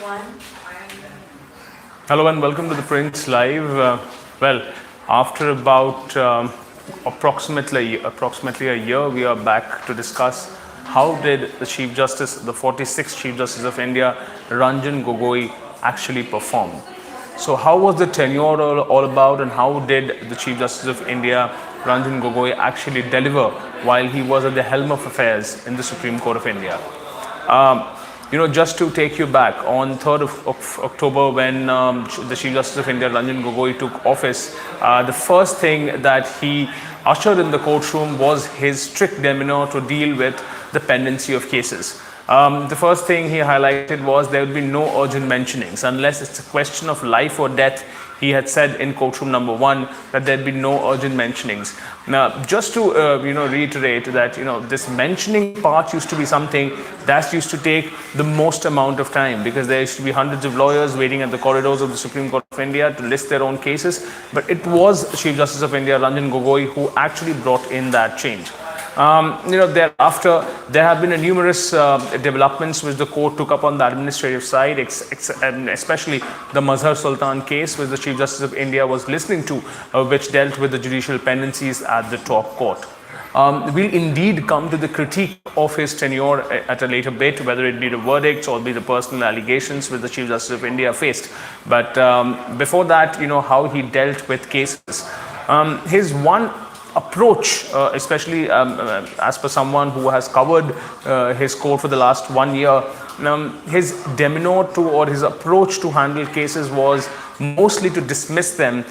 One. Hello and welcome to ThePrint Live. After about approximately a year, we are back to discuss how did the Chief Justice, the 46th Chief Justice of India, Ranjan Gogoi, actually perform. So how was the tenure all about, and how did the Chief Justice of India, Ranjan Gogoi, actually deliver while he was at the helm of affairs in the Supreme Court of India? Just to take you back, on 3rd of October, when the Chief Justice of India, Ranjan Gogoi, took office, the first thing that he ushered in the courtroom was his strict demeanor to deal with the pendency of cases. The first thing he highlighted was there would be no urgent mentionings unless it's a question of life or death. He had said in courtroom number 1 that there'd be no urgent mentionings. Now, just to reiterate that this mentioning part used to be something that used to take the most amount of time, because there used to be hundreds of lawyers waiting at the corridors of the Supreme Court of India to list their own cases. But it was Chief Justice of India Ranjan Gogoi who actually brought in that change. Thereafter, there have been numerous developments which the court took up on the administrative side, and especially the Mazhar Sultan case, which the Chief Justice of India was listening to, which dealt with the judicial pendencies at the top court. We'll indeed come to the critique of his tenure at a later bit, whether it be the verdicts or be the personal allegations which the Chief Justice of India faced. But before that, how he dealt with cases. His one approach, especially as per someone who has covered his court for the last 1 year, his demeanor to, or his approach to handle cases was mostly to dismiss them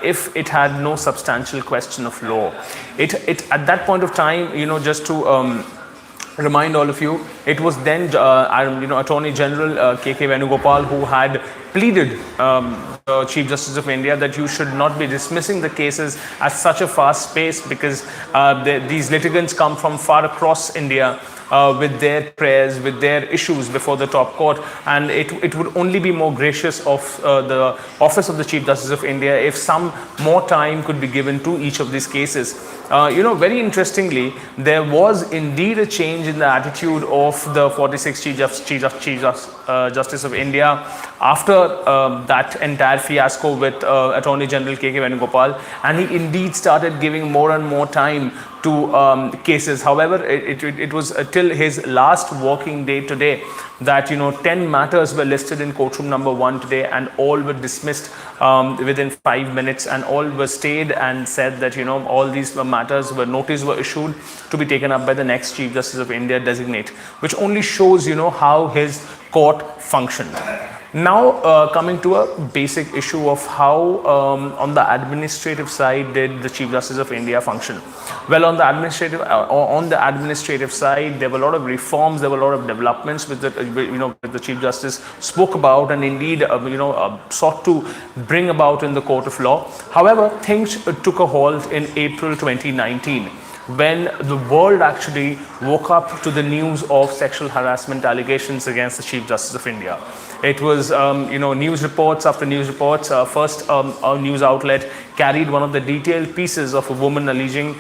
if it had no substantial question of law. It at that point of time, just to remind all of you, it was then Attorney General K.K. Venugopal who had pleaded the Chief Justice of India that you should not be dismissing the cases at such a fast pace, because these litigants come from far across India with their prayers, with their issues before the top court, and it would only be more gracious of the office of the Chief Justice of India if some more time could be given to each of these cases. Very interestingly, there was indeed a change in the attitude of the 46th Chief Justice of India after that entire fiasco with Attorney General K.K. Venugopal, and he indeed started giving more and more time to cases. However, it was till his last working day today that 10 matters were listed in courtroom number 1 today, and all were dismissed within 5 minutes, and all were stayed and said that all these matters notice were issued to be taken up by the next Chief Justice of India designate, which only shows how his court functioned. Now, coming to a basic issue of how on the administrative side did the Chief Justice of India function. Well, on the administrative side, there were a lot of reforms, there were a lot of developments which the Chief Justice spoke about and indeed sought to bring about in the court of law. However, things took a halt in April 2019. When the world actually woke up to the news of sexual harassment allegations against the Chief Justice of India. It was, news reports after news reports. First, a news outlet carried one of the detailed pieces of a woman alleging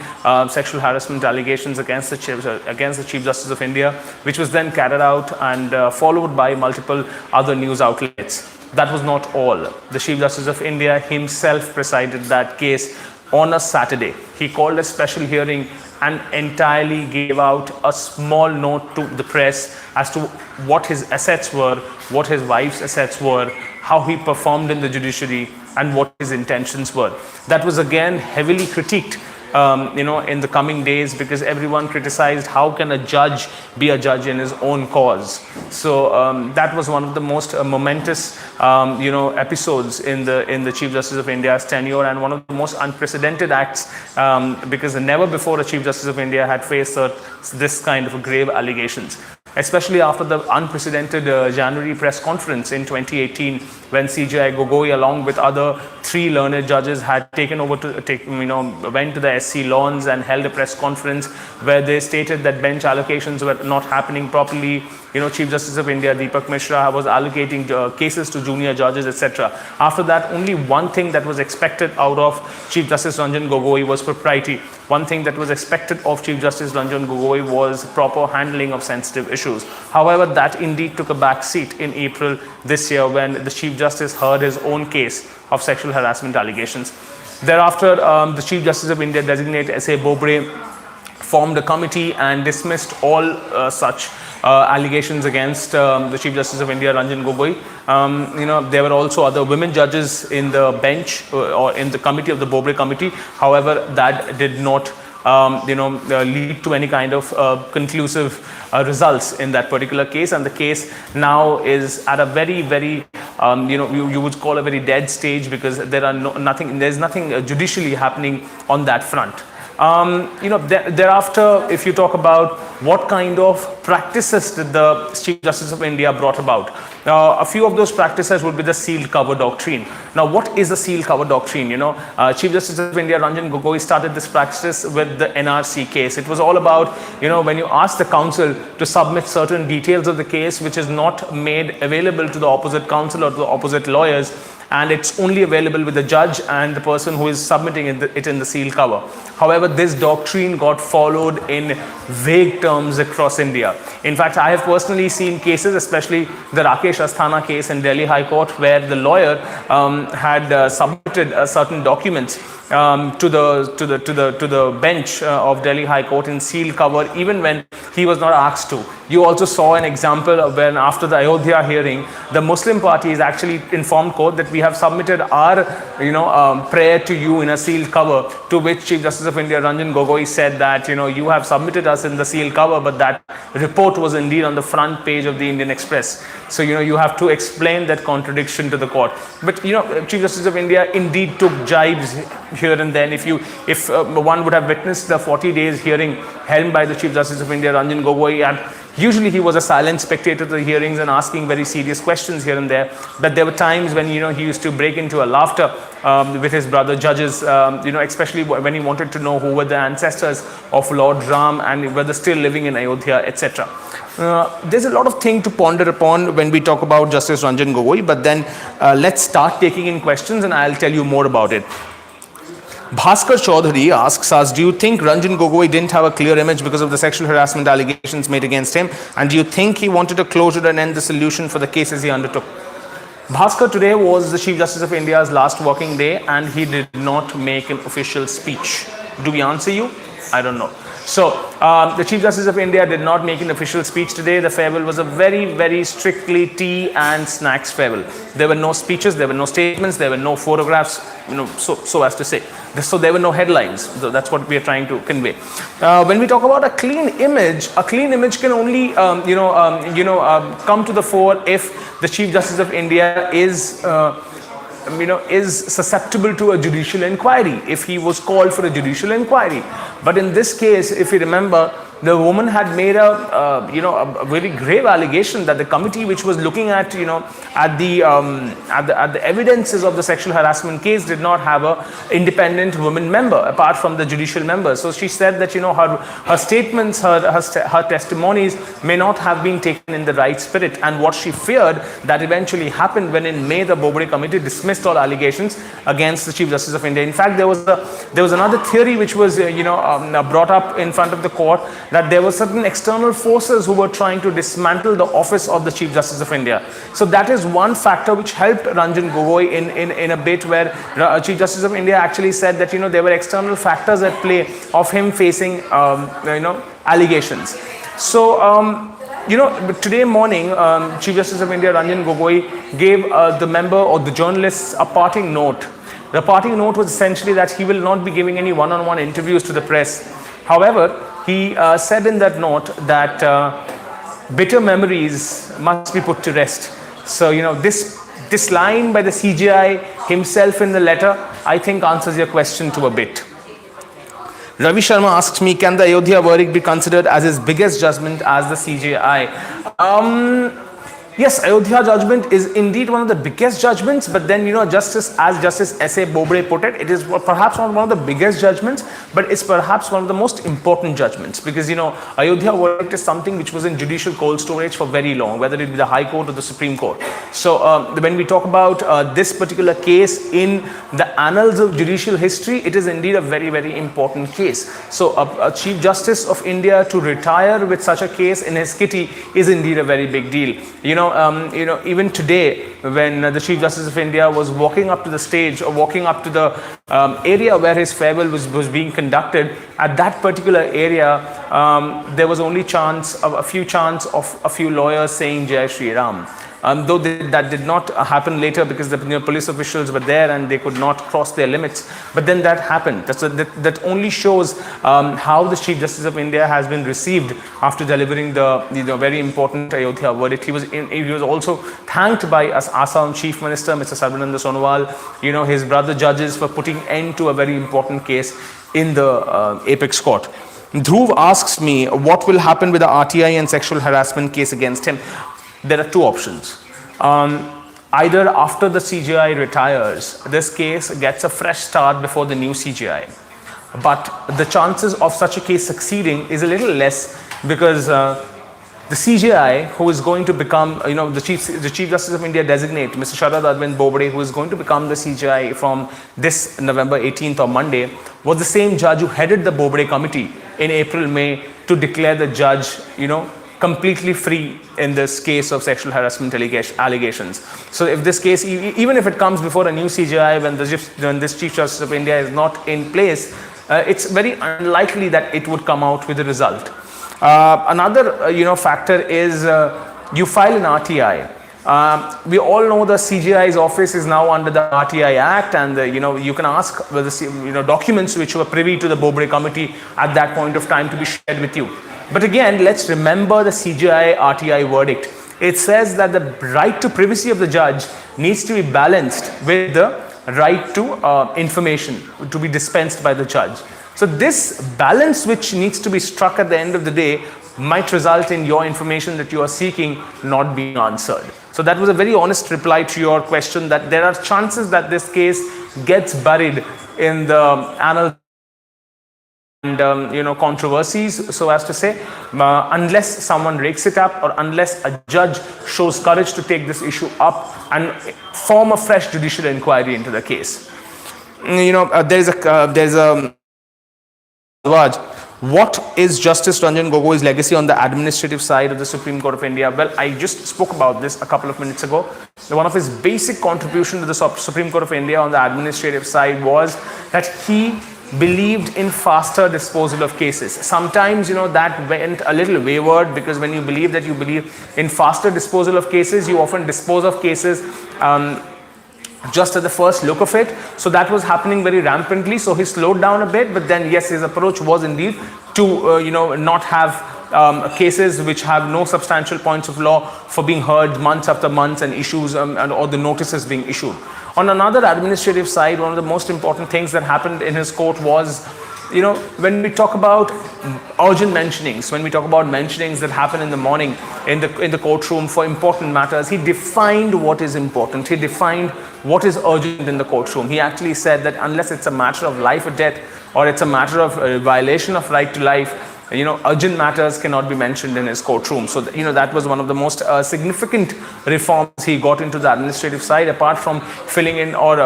sexual harassment allegations against the Chief Justice of India, which was then carried out and followed by multiple other news outlets. That was not all. The Chief Justice of India himself presided that case on a Saturday. He called a special hearing and entirely gave out a small note to the press as to what his assets were, what his wife's assets were, how he performed in the judiciary, and what his intentions were. That was again heavily critiqued in the coming days, because everyone criticized how can a judge be a judge in his own cause. So that was one of the most momentous episodes in the Chief Justice of India's tenure, and one of the most unprecedented acts, because never before a Chief Justice of India had faced this kind of grave allegations, especially after the unprecedented January press conference in 2018, when CJI Gogoi, along with other 3 learned judges, had taken over went to the Ayodhya SC lawns and held a press conference where they stated that bench allocations were not happening properly. Chief Justice of India Deepak Mishra was allocating cases to junior judges, etc. After that, only one thing that was expected out of Chief Justice Ranjan Gogoi was propriety. One thing that was expected of Chief Justice Ranjan Gogoi was proper handling of sensitive issues. However, that indeed took a back seat in April this year when the Chief Justice heard his own case of sexual harassment allegations. Thereafter, the Chief Justice of India designate S.A. Bobde formed a committee and dismissed all such allegations against the Chief Justice of India Ranjan Gogoi. There were also other women judges in the bench or in the committee of the Bobde committee. However, that did not lead to any kind of conclusive results in that particular case, and the case now is at a very, very you would call a very dead stage, because there's nothing judicially happening on that front. Thereafter, if you talk about what kind of practices did the Chief Justice of India brought about, a few of those practices would be the sealed cover doctrine. Now, what is the sealed cover doctrine? Chief Justice of India Ranjan Gogoi started this practice with the NRC case. It was all about, when you ask the counsel to submit certain details of the case which is not made available to the opposite counsel or to the opposite lawyers, and it's only available with the judge and the person who is submitting it in the sealed cover. However, this doctrine got followed in vague terms across India. In fact, I have personally seen cases, especially the Rakesh Asthana case in Delhi High Court, where the lawyer had submitted certain documents to the bench of Delhi High Court in sealed cover, even when he was not asked to. You also saw an example of when, after the Ayodhya hearing, the Muslim parties actually informed court that we have submitted our prayer to you in a sealed cover, to which Chief Justice of India Ranjan Gogoi said that you have submitted us in the sealed cover, but that report was indeed on the front page of the Indian Express. So you have to explain that contradiction to the court. But Chief Justice of India indeed took jibes here and then. If one would have witnessed the 40 days hearing held by the Chief Justice of India Ranjan Gogoi, and usually he was a silent spectator to the hearings and asking very serious questions here and there. But there were times when he used to break into a laughter with his brother judges, especially when he wanted to know who were the ancestors of Lord Ram and whether still living in Ayodhya, etc. There's a lot of things to ponder upon when we talk about Justice Ranjan Gogoi, but then let's start taking in questions and I'll tell you more about it. Bhaskar Chaudhary asks us, do you think Ranjan Gogoi didn't have a clear image because of the sexual harassment allegations made against him? And do you think he wanted a closure and end the solution for the cases he undertook? Bhaskar, today was the Chief Justice of India's last working day and he did not make an official speech. Do we answer you? I don't know. So, the Chief Justice of India did not make an official speech today. The farewell was a very, very strictly tea and snacks farewell. There were no speeches, there were no statements, there were no photographs, so as to say. So there were no headlines. So that's what we are trying to convey. When we talk about a clean image can only, come to the fore if the Chief Justice of India is susceptible to a judicial inquiry, if he was called for a judicial inquiry. But in this case, if you remember, the woman had made a very grave allegation that the committee which was looking at the evidences of the sexual harassment case did not have a independent woman member apart from the judicial member. So she said that her statements, her testimonies may not have been taken in the right spirit, and what she feared that eventually happened when in May the Bobde committee dismissed all allegations against the Chief Justice of India. In fact, there was another theory which was brought up in front of the court, that there were certain external forces who were trying to dismantle the office of the Chief Justice of India. So that is one factor which helped Ranjan Gogoi in a bit, where Chief Justice of India actually said that there were external factors at play of him facing allegations. So today morning, Chief Justice of India Ranjan Gogoi gave the member or the journalists a parting note. The parting note was essentially that he will not be giving any one-on-one interviews to the press. However, he said in that note that bitter memories must be put to rest. So, this line by the CJI himself in the letter, I think answers your question to a bit. Ravi Sharma asks me, can the Ayodhya verdict be considered as his biggest judgment as the CJI? Yes, Ayodhya judgment is indeed one of the biggest judgments, but then, Justice S.A. Bobde put it, it is perhaps not one of the biggest judgments, but it's perhaps one of the most important judgments, because, Ayodhya verdict is something which was in judicial cold storage for very long, whether it be the High Court or the Supreme Court. So when we talk about this particular case in the annals of judicial history, it is indeed a very, very important case. So a Chief Justice of India to retire with such a case in his kitty is indeed a very big deal. Even today, when the Chief Justice of India was walking up to the stage or walking up to the area where his farewell was being conducted, at that particular area, there was only a few lawyers saying Jai Shri Ram. Though that did not happen later because the police officials were there and they could not cross their limits. But then that happened. That only shows how the Chief Justice of India has been received after delivering the very important Ayodhya verdict. He was also thanked by Assam Chief Minister, Mr. Sarbananda Sonowal, his brother judges, for putting end to a very important case in the apex court. Dhruv asks me what will happen with the RTI and sexual harassment case against him. There are two options. Either after the CJI retires, this case gets a fresh start before the new CJI. But the chances of such a case succeeding is a little less, because the CJI, who is going to become, the Chief Justice of India designate, Mr. Sharad Arvind Bobde, who is going to become the CJI from this November 18th or Monday, was the same judge who headed the Bobde committee in April, May to declare the judge, completely free in this case of sexual harassment allegations. So if this case, even if it comes before a new CJI, when this Chief Justice of India is not in place, it's very unlikely that it would come out with a result. Another factor is you file an RTI. We all know the CJI's office is now under the RTI Act, and you can ask whether documents which were privy to the Bobde committee at that point of time to be shared with you. But again, let's remember the CJI RTI verdict. It says that the right to privacy of the judge needs to be balanced with the right to information to be dispensed by the judge. So this balance, which needs to be struck at the end of the day, might result in your information that you are seeking not being answered. So that was a very honest reply to your question, that there are chances that this case gets buried in the annals and controversies, so as to say, unless someone rakes it up or unless a judge shows courage to take this issue up and form a fresh judicial inquiry into the case. There's a what is Justice Ranjan Gogoi's legacy on the administrative side of the Supreme Court of India? Well, I just spoke about this a couple of minutes ago. One of his basic contribution to the Supreme Court of India on the administrative side was that he believed in faster disposal of cases. Sometimes, that went a little wayward, because when you believe in faster disposal of cases, you often dispose of cases just at the first look of it. So that was happening very rampantly. So he slowed down a bit, but then yes, his approach was indeed to not have cases which have no substantial points of law for being heard months after months, and issues or the notices being issued. On another administrative side, one of the most important things that happened in his court was, when we talk about urgent mentionings, when we talk about mentionings that happen in the morning in the courtroom for important matters, he defined what is important. He defined what is urgent in the courtroom. He actually said that unless it's a matter of life or death, or it's a matter of violation of right to life, urgent matters cannot be mentioned in his courtroom. So, that was one of the most significant reforms he got into the administrative side, apart from filling in or,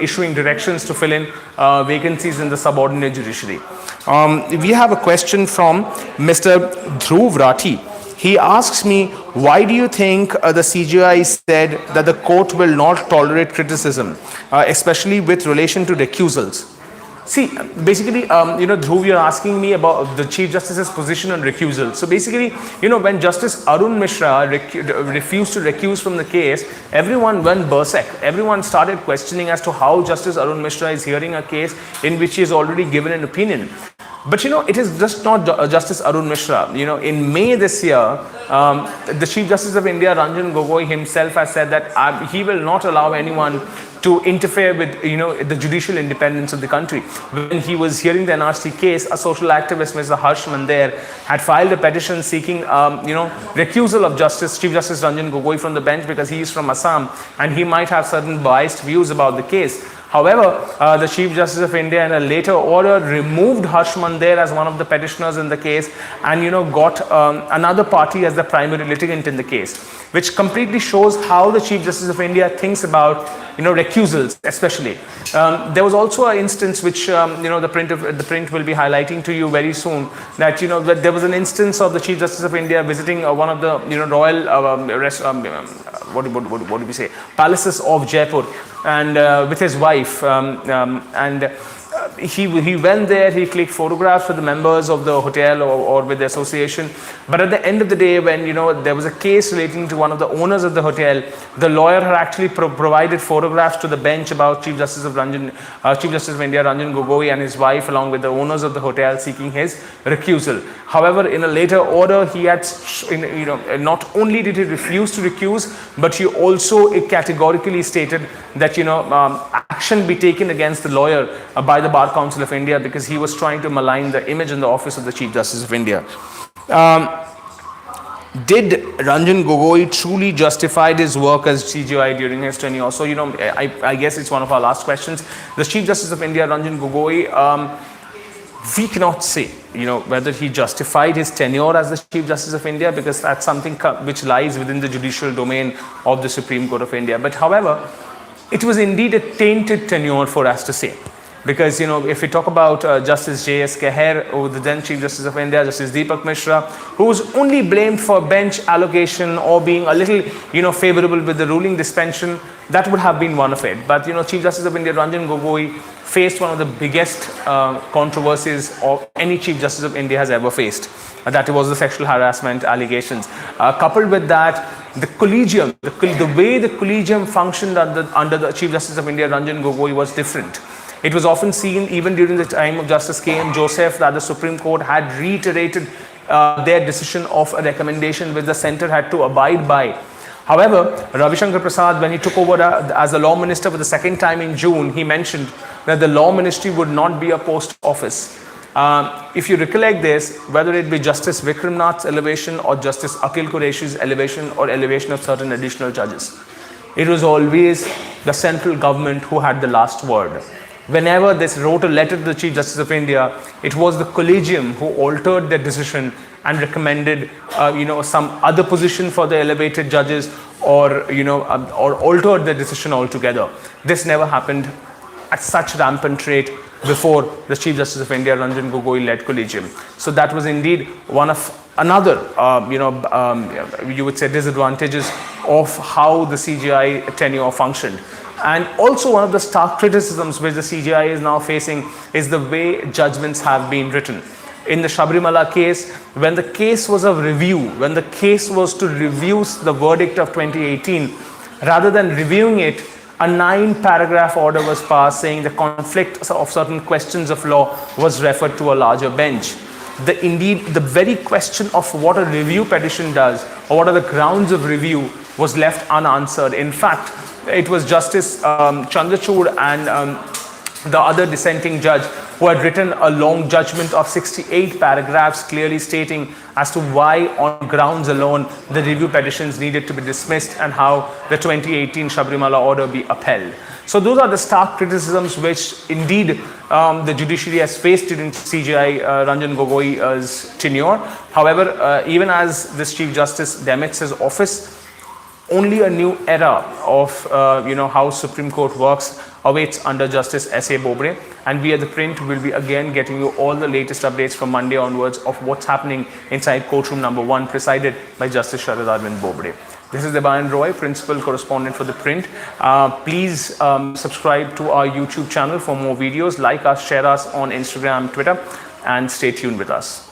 issuing directions to fill in vacancies in the subordinate judiciary. We have a question from Mr. Dhruv Rathi. He asks me, why do you think the CJI said that the court will not tolerate criticism, especially with relation to recusals? See, basically, Dhruv, you're asking me about the Chief Justice's position on recusal. So basically, when Justice Arun Mishra refused to recuse from the case, everyone went berserk. Everyone started questioning as to how Justice Arun Mishra is hearing a case in which he has already given an opinion. But it is just not Justice Arun Mishra. In May this year, the Chief Justice of India, Ranjan Gogoi himself has said that he will not allow anyone to interfere with the judicial independence of the country. When he was hearing the NRC case, a social activist, Mr. Harsh Mandher, had filed a petition seeking recusal of Chief Justice Ranjan Gogoi from the bench because he is from Assam and he might have certain biased views about the case. However, the Chief Justice of India in a later order removed Harsh Mandher as one of the petitioners in the case and got another party as the primary litigant in the case, which completely shows how the Chief Justice of India thinks about recusals especially. There was also an instance which the print will be highlighting to you very soon, that that there was an instance of the Chief Justice of India visiting one of the royal what do we say, palaces of Jaipur, and with his wife, he went there, he clicked photographs with the members of the hotel or with the association. But at the end of the day, when there was a case relating to one of the owners of the hotel, the lawyer had actually provided photographs to the bench about Chief Justice of India Ranjan Gogoi and his wife, along with the owners of the hotel, seeking his recusal. However, in a later order, he had not only did he refuse to recuse, but he also categorically stated that action be taken against the lawyer by the Bar Council of India because he was trying to malign the image and the office of the Chief Justice of India. Did Ranjan Gogoi truly justify his work as CJI during his tenure? So, I guess it's one of our last questions. The Chief Justice of India, Ranjan Gogoi, we cannot say, whether he justified his tenure as the Chief Justice of India, because that's something which lies within the judicial domain of the Supreme Court of India. But however, it was indeed a tainted tenure for us to say. Because, if we talk about Justice J.S. Keher, or the then Chief Justice of India, Justice Deepak Mishra, who was only blamed for bench allocation or being a little, favorable with the ruling suspension, that would have been one of it. But, Chief Justice of India, Ranjan Gogoi, faced one of the biggest controversies of any Chief Justice of India has ever faced. That was the sexual harassment allegations. Coupled with that, the collegium, the way the collegium functioned under the Chief Justice of India, Ranjan Gogoi, was different. It was often seen even during the time of Justice K.M. Joseph that the Supreme Court had reiterated their decision of a recommendation which the centre had to abide by. However, Ravi Shankar Prasad, when he took over as the law minister for the second time in June, he mentioned that the law ministry would not be a post office. If you recollect this, whether it be Justice Vikram Nath's elevation or Justice Akhil Qureshi's elevation or elevation of certain additional judges, it was always the central government who had the last word. Whenever they wrote a letter to the Chief Justice of India, it was the collegium who altered their decision and recommended, some other position for the elevated judges, or altered their decision altogether. This never happened at such rampant rate before the Chief Justice of India, Ranjan Gogoi led collegium. So that was indeed one of another, you would say, disadvantages of how the CJI tenure functioned. And also one of the stark criticisms which the CJI is now facing is the way judgments have been written. In the Sabrimala case, when the case was of review, when the case was to review the verdict of 2018, rather than reviewing it, a 9-paragraph order was passed saying the conflict of certain questions of law was referred to a larger bench. Indeed, the very question of what a review petition does, or what are the grounds of review, was left unanswered. In fact, it was Justice Chandrachud and the other dissenting judge who had written a long judgment of 68 paragraphs clearly stating as to why on grounds alone the review petitions needed to be dismissed and how the 2018 Sabrimala order be upheld. So those are the stark criticisms which indeed the judiciary has faced during CJI Ranjan Gogoi's tenure. However, even as this Chief Justice demits his office, only a new era of how Supreme Court works awaits under Justice S.A. Bobre, and we at The Print will be again getting you all the latest updates from Monday onwards of what's happening inside courtroom number 1 presided by Justice Sharad Arvind Bobre. This is Debayan Roy, Principal Correspondent for The Print. Please subscribe to our YouTube channel for more videos, like us, share us on Instagram, Twitter, and stay tuned with us.